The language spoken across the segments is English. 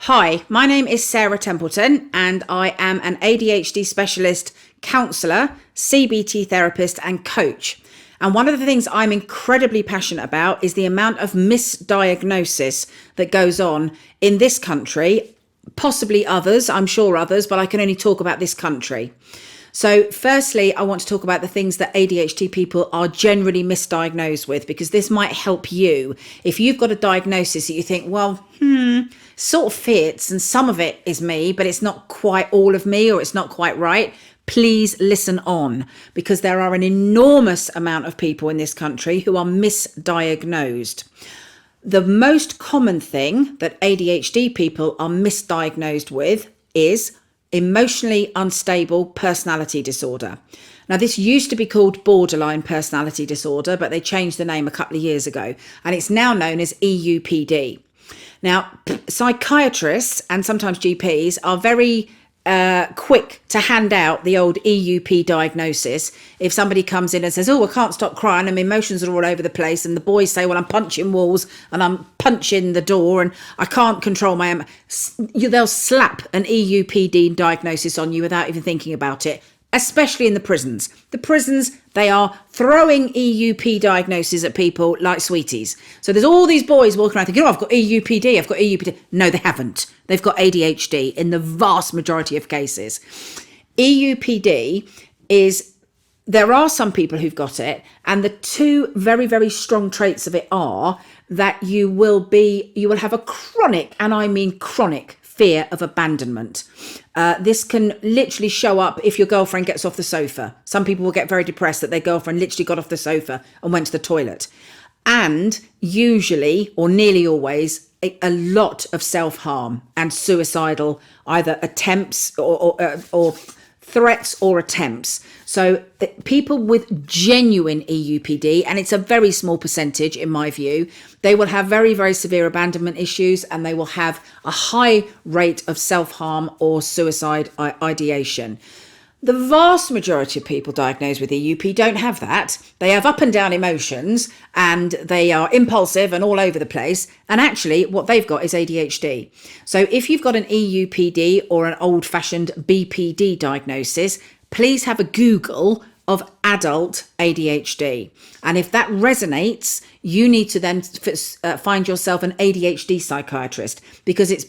Hi, my name is Sarah Templeton and I am an ADHD specialist, counsellor, CBT therapist and coach. And one of the things I'm incredibly passionate about is the amount of misdiagnosis that goes on in this country, possibly others, I'm sure others, but I can only talk about this country. So firstly, I want to talk about the things that ADHD people are generally misdiagnosed with, because this might help you. If you've got a diagnosis that you think, well, sort of fits and some of it is me, but it's not quite all of me or it's not quite right, please listen on, because there are an enormous amount of people in this country who are misdiagnosed. The most common thing that ADHD people are misdiagnosed with is emotionally unstable personality disorder. Now, this used to be called borderline personality disorder, but they changed the name a couple of years ago, and it's now known as EUPD. Now, psychiatrists and sometimes GPs are very quick to hand out the old EUP diagnosis. If somebody comes in and says, oh, I can't stop crying and my emotions are all over the place, and the boys say, well, I'm punching walls and I'm punching the door and I can't control my they'll slap an EUPD diagnosis on you without even thinking about it, especially in the prisons. The prisons, they are throwing EUP diagnoses at people like sweeties. So there's all these boys walking around thinking, oh, I've got EUPD, I've got EUPD. No, they haven't. They've got ADHD in the vast majority of cases. EUPD is, there are some people who've got it, and the two very, very strong traits of it are that you will have a chronic, and I mean chronic, fear of abandonment. This can literally show up if your girlfriend gets off the sofa. Some people will get very depressed that their girlfriend literally got off the sofa and went to the toilet. And usually, or nearly always, a lot of self-harm and suicidal either attempts or threats or attempts. So people with genuine EUPD, and it's a very small percentage in my view, they will have very, very severe abandonment issues, and they will have a high rate of self-harm or suicide ideation. The vast majority of people diagnosed with EUP don't have that. They have up and down emotions and they are impulsive and all over the place. And actually what they've got is ADHD. So if you've got an EUPD or an old-fashioned BPD diagnosis, please have a Google of adult ADHD. And if that resonates, you need to then find yourself an ADHD psychiatrist, because it's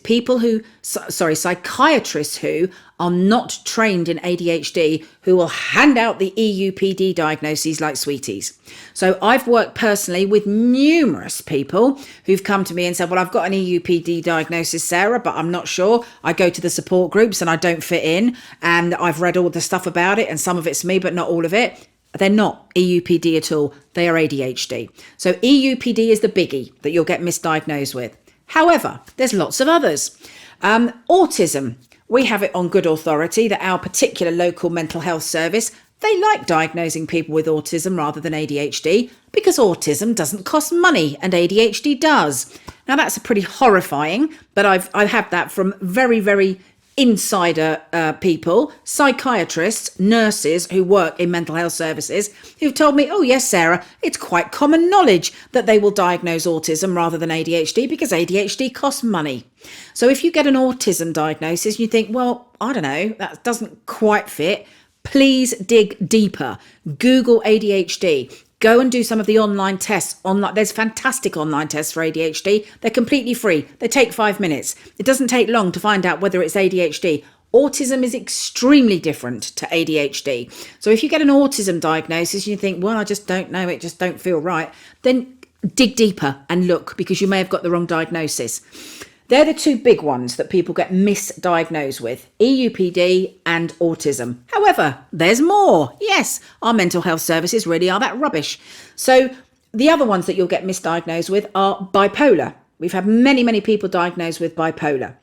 psychiatrists who are not trained in ADHD who will hand out the EUPD diagnoses like sweeties. So I've worked personally with numerous people who've come to me and said, well, I've got an EUPD diagnosis, Sarah, but I'm not sure. I go to the support groups and I don't fit in, and I've read all the stuff about it, and some of it's me, but not all of it. They're not EUPD at all. They are ADHD. So EUPD is the biggie that you'll get misdiagnosed with. However, there's lots of others. Autism. We have it on good authority that our particular local mental health service, they like diagnosing people with autism rather than ADHD, because autism doesn't cost money and ADHD does. Now that's a pretty horrifying, but I've had that from very, very insider people, psychiatrists, nurses who work in mental health services, who've told me, oh yes, Sarah, it's quite common knowledge that they will diagnose autism rather than ADHD because ADHD costs money. So if you get an autism diagnosis, you think, well, I don't know, that doesn't quite fit. Please dig deeper. Google ADHD. Go and do some of the online tests. There's fantastic online tests for ADHD. They're completely free. They take 5 minutes. It doesn't take long to find out whether it's ADHD. Autism is extremely different to ADHD. So if you get an autism diagnosis and you think, well, I just don't know, it just don't feel right, then dig deeper and look, because you may have got the wrong diagnosis. They're the two big ones that people get misdiagnosed with, EUPD and autism. However, there's more. Yes, our mental health services really are that rubbish. So the other ones that you'll get misdiagnosed with are bipolar. We've had many, many people diagnosed with bipolar,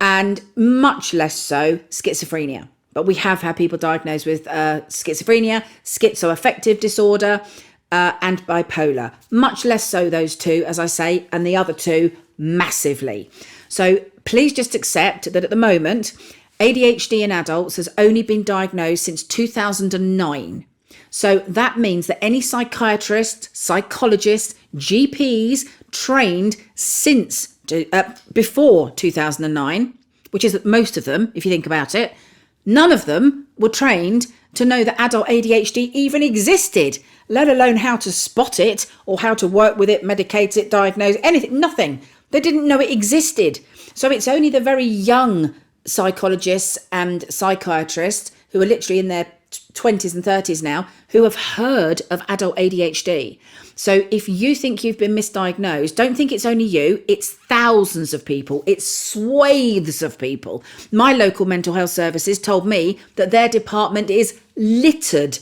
and much less so schizophrenia. But we have had people diagnosed with schizophrenia, schizoaffective disorder, and bipolar. Much less so those two, as I say, and the other two massively. So please just accept that at the moment, ADHD in adults has only been diagnosed since 2009. So that means that any psychiatrist, psychologist, GPs trained since before 2009, which is most of them, if you think about it, none of them were trained to know that adult ADHD even existed, let alone how to spot it or how to work with it, medicate it, diagnose anything, nothing. They didn't know it existed. So it's only the very young psychologists and psychiatrists who are literally in their 20s and 30s now who have heard of adult ADHD. So if you think you've been misdiagnosed, don't think it's only you. It's thousands of people. It's swathes of people. My local mental health services told me that their department is littered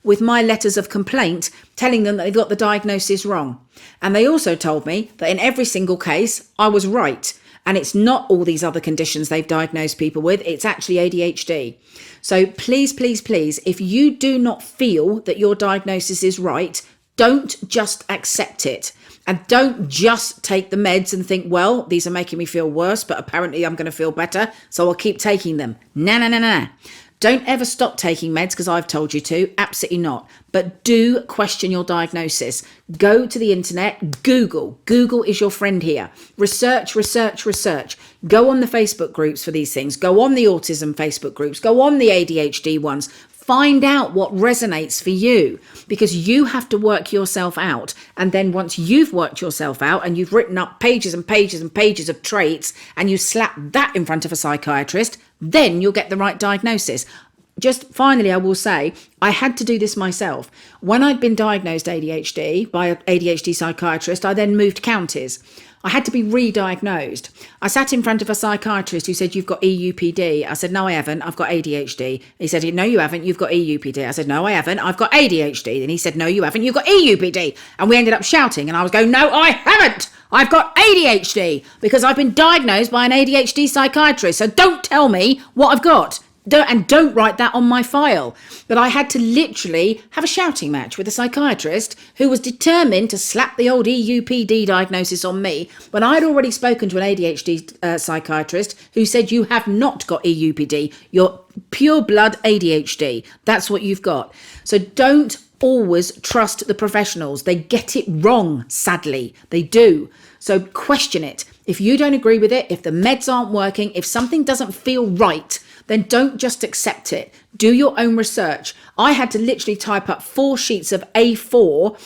with my letters of complaint telling them that they got the diagnosis wrong. And they also told me that in every single case, I was right. And it's not all these other conditions they've diagnosed people with. It's actually ADHD. So please, please, please, if you do not feel that your diagnosis is right, don't just accept it. And don't just take the meds and think, well, these are making me feel worse, but apparently I'm going to feel better, so I'll keep taking them. No. Don't ever stop taking meds because I've told you to. Absolutely not. But do question your diagnosis. Go to the internet, Google. Google is your friend here. Research. Go on the Facebook groups for these things. Go on the autism Facebook groups. Go on the ADHD ones. Find out what resonates for you, because you have to work yourself out. And then once you've worked yourself out and you've written up pages and pages and pages of traits and you slap that in front of a psychiatrist, then you'll get the right diagnosis. Just finally, I will say, I had to do this myself. When I'd been diagnosed ADHD by an ADHD psychiatrist, I then moved counties. I had to be re-diagnosed. I sat in front of a psychiatrist who said, you've got EUPD. I said, no, I haven't. I've got ADHD. He said, no, you haven't. You've got EUPD. I said, no, I haven't. I've got ADHD. And he said, no, you haven't. You've got EUPD. And we ended up shouting. And I was going, no, I haven't. I've got ADHD because I've been diagnosed by an ADHD psychiatrist. So don't tell me what I've got. Don't write that on my file. But I had to literally have a shouting match with a psychiatrist who was determined to slap the old EUPD diagnosis on me when I'd already spoken to an ADHD psychiatrist who said, you have not got EUPD. You're pure blood ADHD. That's what you've got. So don't always trust the professionals. They get it wrong, sadly. They do. So question it. If you don't agree with it, if the meds aren't working, if something doesn't feel right, then don't just accept it. Do your own research. I had to literally type up 4 sheets of A4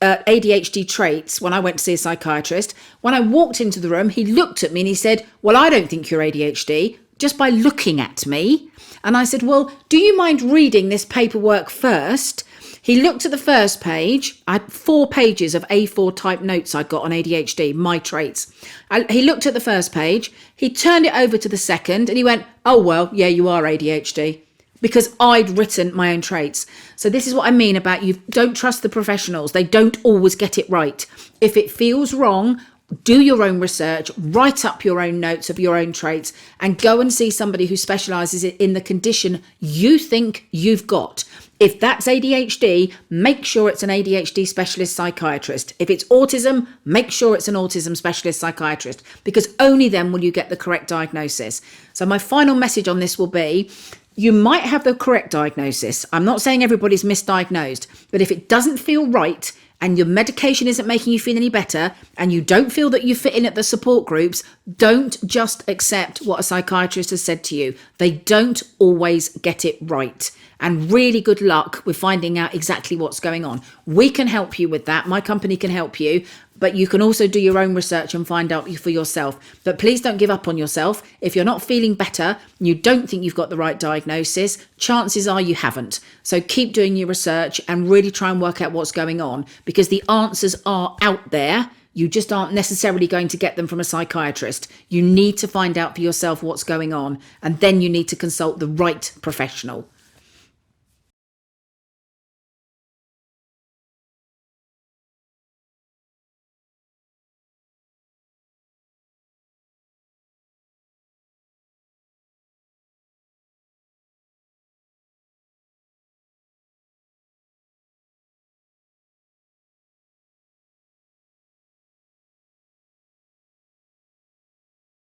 ADHD traits when I went to see a psychiatrist. When I walked into the room, he looked at me and he said, well, I don't think you're ADHD, just by looking at me. And I said, well, do you mind reading this paperwork first? He looked at the first page. I had 4 pages of A4 type notes I'd got on ADHD, my traits. He looked at the first page. He turned it over to the second and he went, oh, well, yeah, you are ADHD, because I'd written my own traits. So this is what I mean about you don't trust the professionals. They don't always get it right. If it feels wrong, do your own research, write up your own notes of your own traits and go and see somebody who specialises in the condition you think you've got. If that's ADHD, make sure it's an ADHD specialist psychiatrist. If it's autism, make sure it's an autism specialist psychiatrist, because only then will you get the correct diagnosis. So my final message on this will be, you might have the correct diagnosis. I'm not saying everybody's misdiagnosed, but if it doesn't feel right and your medication isn't making you feel any better and you don't feel that you fit in at the support groups, don't just accept what a psychiatrist has said to you. They don't always get it right. And really good luck with finding out exactly what's going on. We can help you with that. My company can help you. But you can also do your own research and find out for yourself. But please don't give up on yourself. If you're not feeling better and you don't think you've got the right diagnosis, chances are you haven't. So keep doing your research and really try and work out what's going on, because the answers are out there. You just aren't necessarily going to get them from a psychiatrist. You need to find out for yourself what's going on, and then you need to consult the right professional.